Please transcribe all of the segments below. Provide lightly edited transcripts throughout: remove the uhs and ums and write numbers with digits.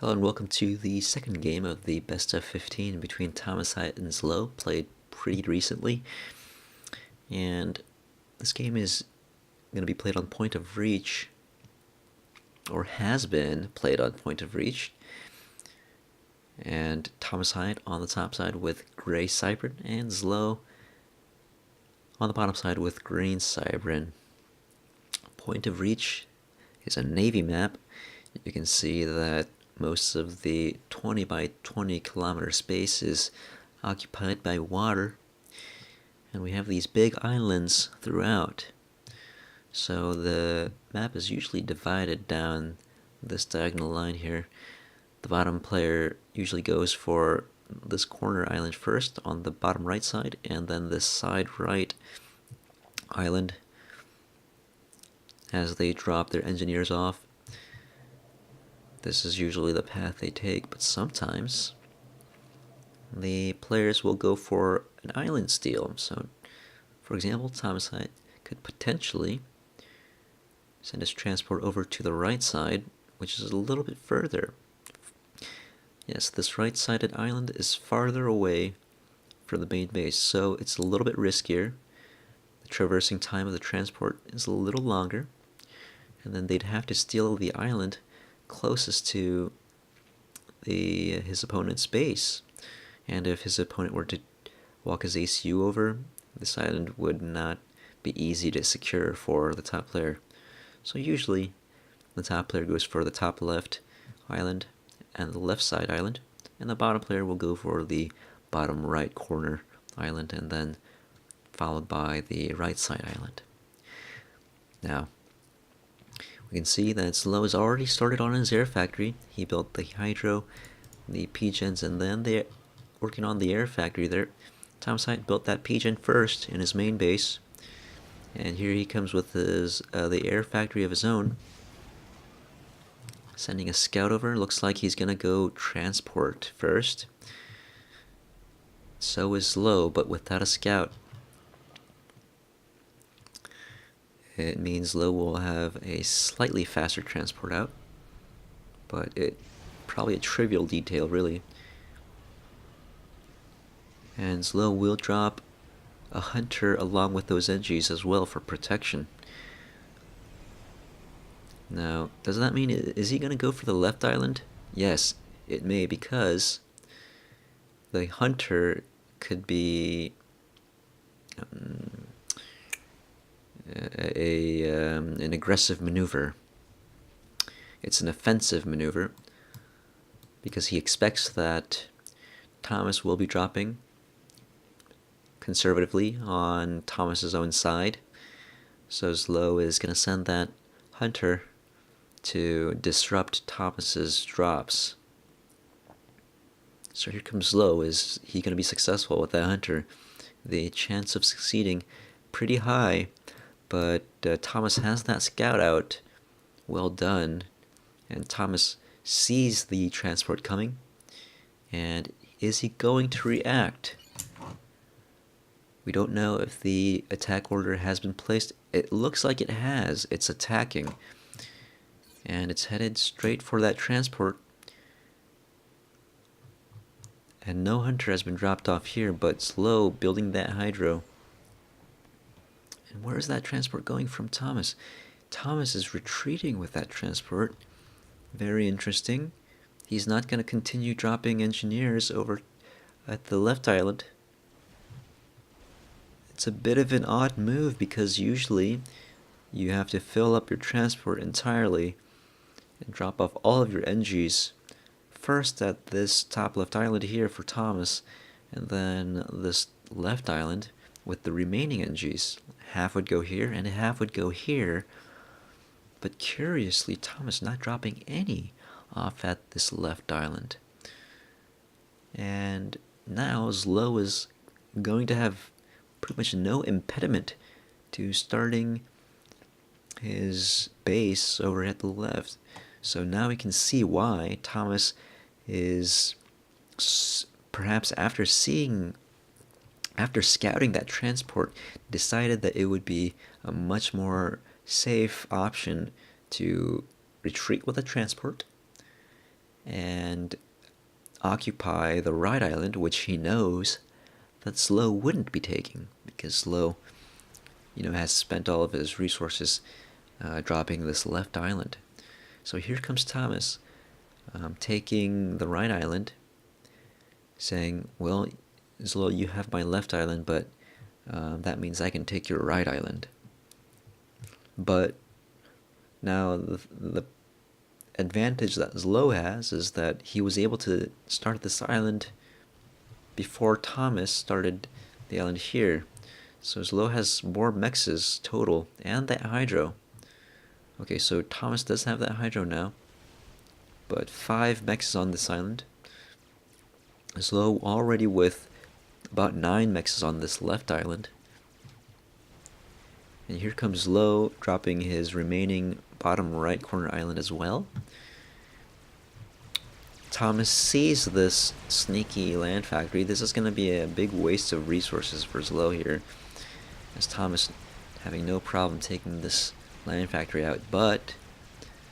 Hello and welcome to the second game of the best of 15 between ThomasHiatt and ZLO, played pretty recently. And this game is going to be played on point of reach, or has been played on point of reach. And ThomasHiatt on the top side with gray Cybrin, and ZLO on the bottom side with green Cybrin. Point of reach is a navy map. You can see that most of the 20 by 20 kilometer space is occupied by water, and we have these big islands throughout. So the map is usually divided down this diagonal line here. The bottom player usually goes for this corner island first on the bottom right side, and then this side right island as they drop their engineers off. This is usually the path they take, but sometimes the players will go for an island steal. So, for example, ThomasHiatt could potentially send his transport over to the right side, which is a little bit further. Yes, this right-sided island is farther away from the main base, so it's a little bit riskier. The traversing time of the transport is a little longer, and then they'd have to steal the island closest to his opponent's base. And if his opponent were to walk his ACU over, this island would not be easy to secure for the top player. So usually the top player goes for the top left island and the left side island, and the bottom player will go for the bottom right corner island, and then followed by the right side island. Now, we can see that ZLO has already started on his air factory. He built the hydro, the PGens, and then they're working on the air factory there. ThomasHiatt built that PGen first in his main base, and here he comes with his the air factory of his own. Sending a scout over. Looks like he's gonna go transport first. So is ZLO, but without a scout. It means ZLO will have a slightly faster transport out, but probably a trivial detail, really. And ZLO will drop a hunter along with those NGs as well for protection. Now, does that mean, is he going to go for the left island? Yes, it may, because the hunter could be an aggressive maneuver. It's an offensive maneuver because he expects that Thomas will be dropping conservatively on Thomas's own side. So ZLO is going to send that hunter to disrupt Thomas's drops. So here comes ZLO. Is he going to be successful with that hunter? The chance of succeeding pretty high, but Thomas has that scout out. Well done. And Thomas sees the transport coming. And is he going to react? We don't know if the attack order has been placed. It looks like it has. It's attacking. And it's headed straight for that transport. And no hunter has been dropped off here, but ZLO building that hydro. And where is that transport going from Thomas? Thomas is retreating with that transport. Very interesting. He's not going to continue dropping engineers over at the left island. It's a bit of an odd move because usually you have to fill up your transport entirely and drop off all of your NGs first at this top left island here for Thomas, and then this left island with the remaining NGs. Half would go here and half would go here, but curiously Thomas not dropping any off at this left island. And now ZLO is going to have pretty much no impediment to starting his base over at the left. So now we can see why Thomas is, perhaps after scouting that transport, decided that it would be a much more safe option to retreat with the transport and occupy the right island, which he knows that ZLO wouldn't be taking, because ZLO, has spent all of his resources dropping this left island. So here comes Thomas, taking the right island, saying, well, ZLO, you have my left island, but that means I can take your right island. But now the advantage that ZLO has is that he was able to start this island before Thomas started the island here. So ZLO has more mexes total, and that hydro. Okay, so Thomas does have that hydro now, but 5 mexes on this island. ZLO already with about 9 mexes on this left island. And here comes ZLO dropping his remaining bottom right corner island as well. Thomas sees this sneaky land factory. This is going to be a big waste of resources for ZLO here, as Thomas having no problem taking this land factory out. But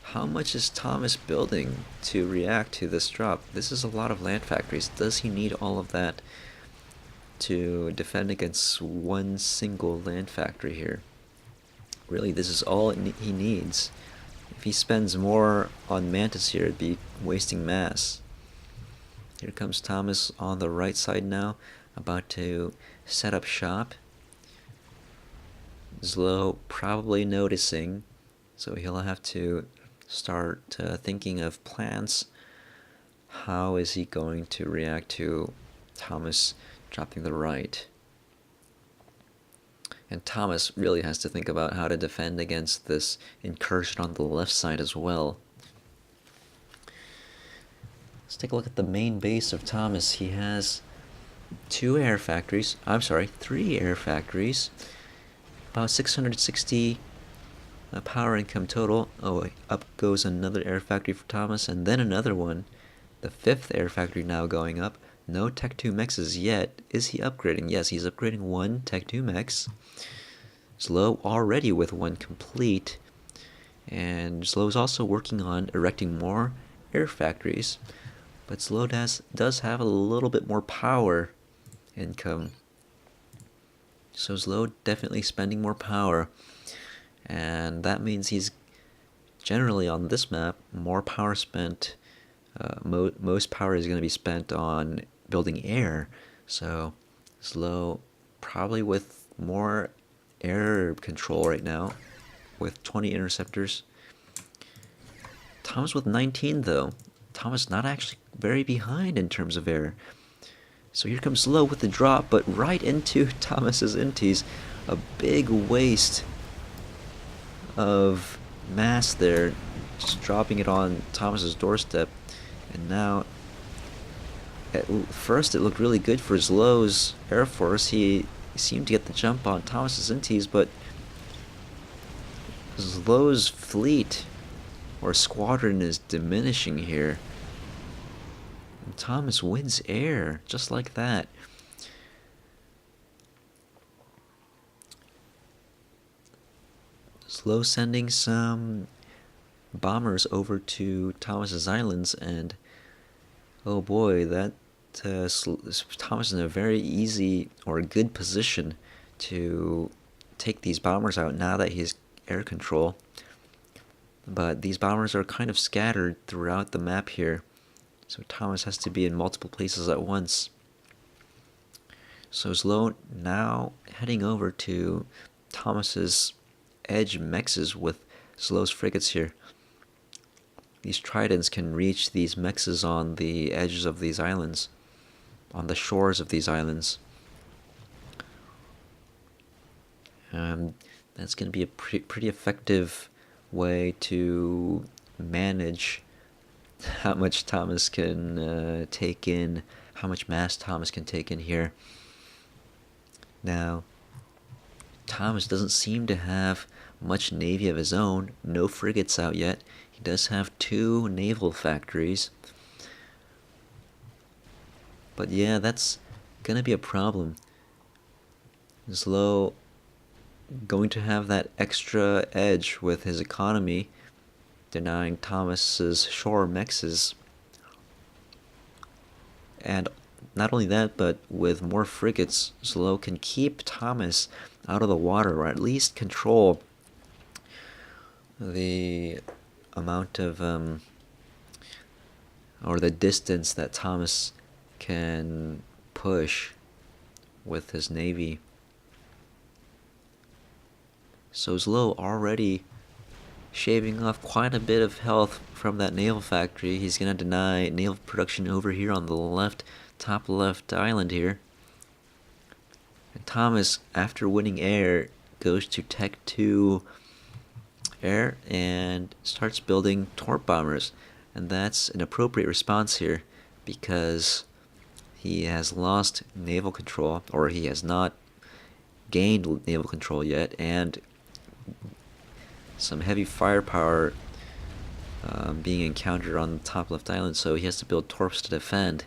how much is Thomas building to react to this drop? This is a lot of land factories. Does he need all of that to defend against one single land factory here? Really, this is all he needs. If he spends more on Mantis here, it'd be wasting mass. Here comes Thomas on the right side now, about to set up shop. ZLO probably noticing, so he'll have to start thinking of plans. How is he going to react to Thomas dropping the right? And Thomas really has to think about how to defend against this incursion on the left side as well. Let's take a look at the main base of Thomas. He has 3 air factories, about 660 power income total. Oh, up goes another air factory for Thomas, and then another one. The 5th air factory now going up. No Tech 2 mexes yet. Is he upgrading? Yes, he's upgrading 1 Tech 2 mex. ZLO already with 1 complete. And ZLO is also working on erecting more air factories. But ZLO does have a little bit more power income. So ZLO definitely spending more power. And that means he's generally on this map, more power spent. Most power is going to be spent on building air, so ZLO probably with more air control right now, with 20 interceptors. Thomas with 19 though. Thomas not actually very behind in terms of air. So here comes ZLO with the drop, but right into Thomas's inties. A big waste of mass there, just dropping it on Thomas's doorstep. And now, at first it looked really good for ZLO's Air Force. He seemed to get the jump on Thomas's inties, but ZLO's fleet or squadron is diminishing here. And Thomas wins air, just like that. ZLO sending some bombers over to Thomas's islands, and oh boy, that Thomas is in a very easy or good position to take these bombers out now that he's air control. But these bombers are kind of scattered throughout the map here, so Thomas has to be in multiple places at once. So ZLO now heading over to Thomas's edge mexes with ZLO's frigates here. These tridents can reach these mexes on the edges of these islands, on the shores of these islands. That's going to be a pretty effective way to manage how much Thomas can take in, how much mass Thomas can take in here. Now, Thomas doesn't seem to have much navy of his own, no frigates out yet. He does have 2 naval factories. But yeah, that's gonna be a problem. ZLO going to have that extra edge with his economy, denying Thomas's shore mexes And not only that, but with more frigates, ZLO can keep Thomas out of the water, or at least control the amount of or the distance that Thomas can push with his navy. So ZLO already shaving off quite a bit of health from that naval factory. He's gonna deny naval production over here on the left, top left island here. And Thomas, after winning air, goes to Tech 2 air and starts building torp bombers. And that's an appropriate response here because he has lost naval control, or he has not gained naval control yet, and some heavy firepower being encountered on the top left island, so he has to build torps to defend.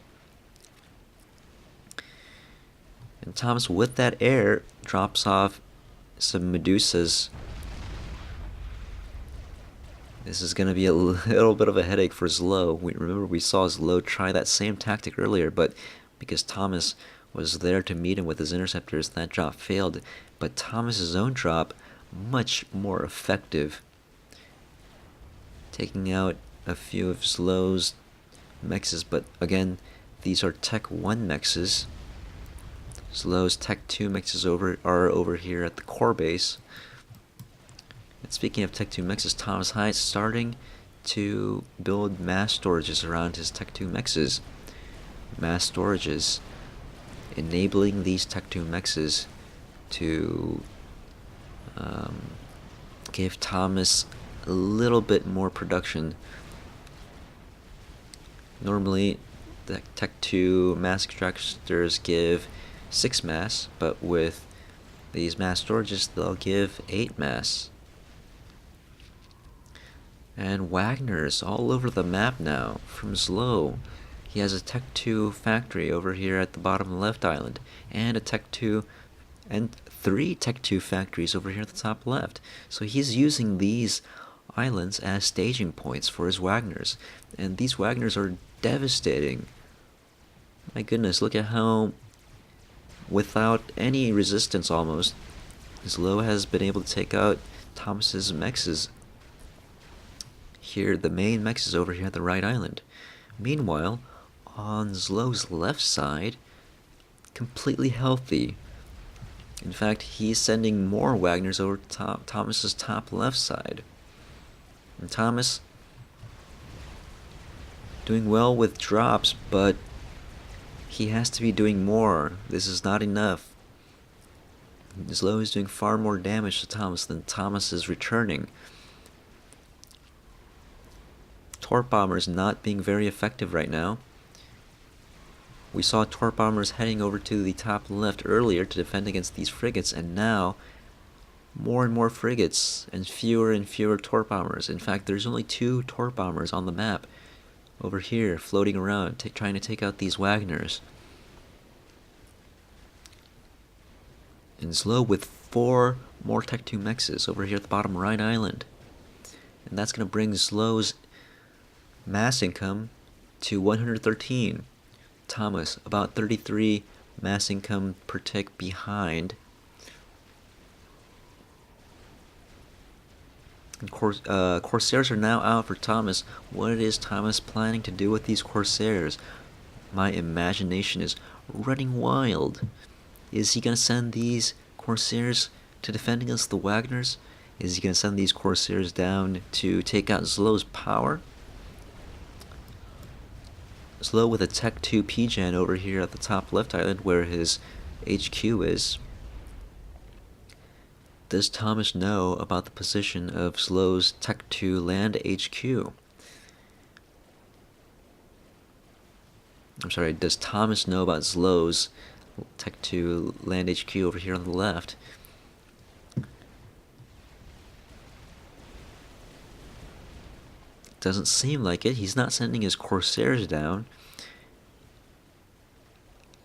And Thomas, with that air, drops off some Medusas. This is going to be a little bit of a headache for ZLO. Remember, we saw ZLO try that same tactic earlier, but because Thomas was there to meet him with his interceptors, that drop failed. But Thomas's own drop, much more effective, taking out a few of ZLO's mexes. But again, these are Tech 1 mexes. ZLO's Tech 2 mexes are over here at the core base. And speaking of Tech 2 mexes, ThomasHiatt starting to build mass storages around his Tech 2 mexes. Mass storages, enabling these Tech 2 mexes to give Thomas a little bit more production. Normally, the Tech 2 mass extractors give 6 mass, but with these mass storages, they'll give 8 mass. And Wagner's all over the map now from ZLO. He has a Tech 2 factory over here at the bottom left island, and a Tech 2 and 3 Tech 2 factories over here at the top left. So he's using these islands as staging points for his Wagners, and these Wagners are devastating. My goodness, look at how, without any resistance almost, ZLO has been able to take out Thomas's mexes. Here, the main mex is over here at the right island. Meanwhile, on ZLO's left side, completely healthy. In fact, he's sending more Wagners over to Thomas's top left side. And Thomas doing well with drops, but he has to be doing more. This is not enough. ZLO is doing far more damage to Thomas than Thomas is returning. Torp bombers not being very effective right now. We saw torp bombers heading over to the top left earlier to defend against these frigates, and now more and more frigates and fewer torp bombers. In fact, there's only 2 torp bombers on the map over here floating around trying to take out these Wagners. And ZLO with 4 more Tech 2 mexes over here at the bottom right island. And that's going to bring ZLO's mass income to 113. Thomas, about 33 mass income per tick behind. And Corsairs are now out for Thomas. What is Thomas planning to do with these Corsairs? My imagination is running wild. Is he going to send these Corsairs to defend against the Wagners? Is he going to send these Corsairs down to take out ZLO's power? ZLO with a Tech 2 PGen over here at the top left island where his HQ is. Does Thomas know about the position of ZLO's Tech 2 land HQ? I'm sorry, does Thomas know about ZLO's Tech 2 land HQ over here on the left? Doesn't seem like it. He's not sending his Corsairs down.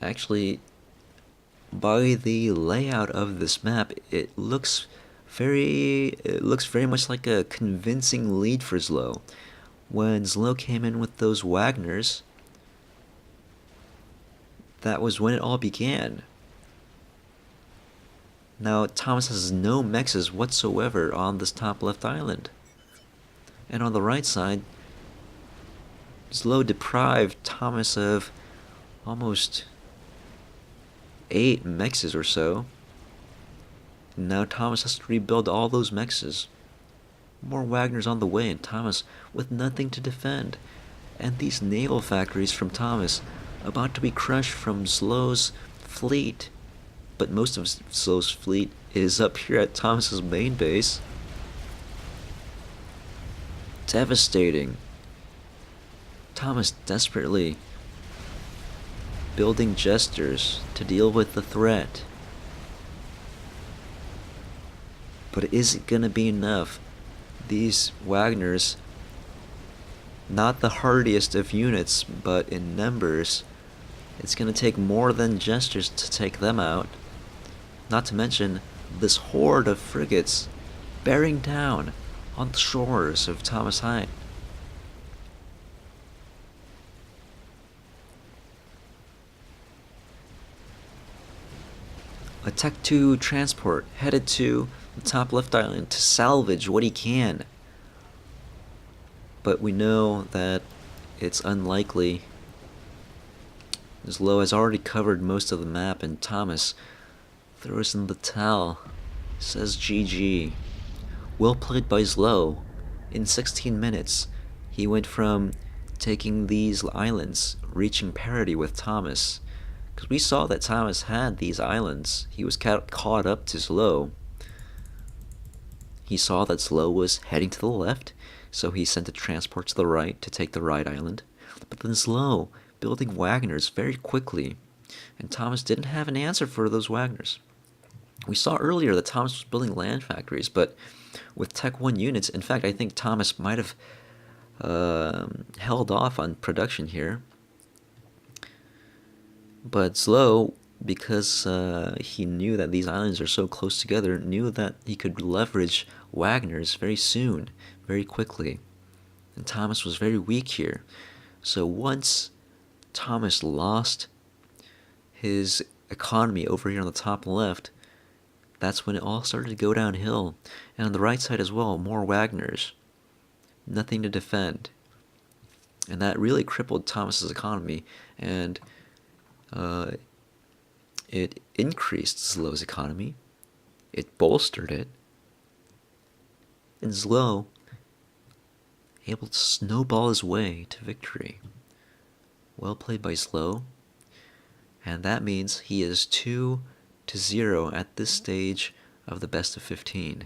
Actually, by the layout of this map, it looks very much like a convincing lead for ZLO. When ZLO came in with those Wagners, that was when it all began. Now, Thomas has no mexes whatsoever on this top left island. And on the right side, ZLO deprived Thomas of almost 8 mexes or so. Now Thomas has to rebuild all those mexes. More Wagners on the way, and Thomas with nothing to defend. And these naval factories from Thomas about to be crushed from ZLO's fleet. But most of ZLO's fleet is up here at Thomas's main base. Devastating. Thomas desperately building jesters to deal with the threat. But is it gonna be enough? These Wagners, not the hardiest of units, but in numbers, it's gonna take more than jesters to take them out. Not to mention this horde of frigates bearing down on the shores of ThomasHiatt. A Tech 2 transport headed to the top left island to salvage what he can. But we know that it's unlikely. ZLO has already covered most of the map, and Thomas throws in the towel. Says GG. Well played by ZLO. In 16 minutes, he went from taking these islands, reaching parity with Thomas. Because we saw that Thomas had these islands. He was caught up to ZLO. He saw that ZLO was heading to the left, so he sent a transport to the right to take the right island. But then ZLO building Wagners very quickly, and Thomas didn't have an answer for those Wagners. We saw earlier that Thomas was building land factories, but with Tech 1 units, in fact, I think Thomas might have held off on production here. But ZLO, because he knew that these islands are so close together, knew that he could leverage Wagners very soon, very quickly. And Thomas was very weak here. So once Thomas lost his economy over here on the top left, that's when it all started to go downhill. And on the right side as well, more Wagners. Nothing to defend. And that really crippled Thomas's economy, and it increased ZLO's economy. It bolstered it. And ZLO able to snowball his way to victory. Well played by ZLO. And that means he is 2-0 at this stage of the best of 15.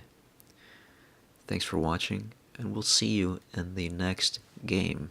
Thanks for watching, and we'll see you in the next game.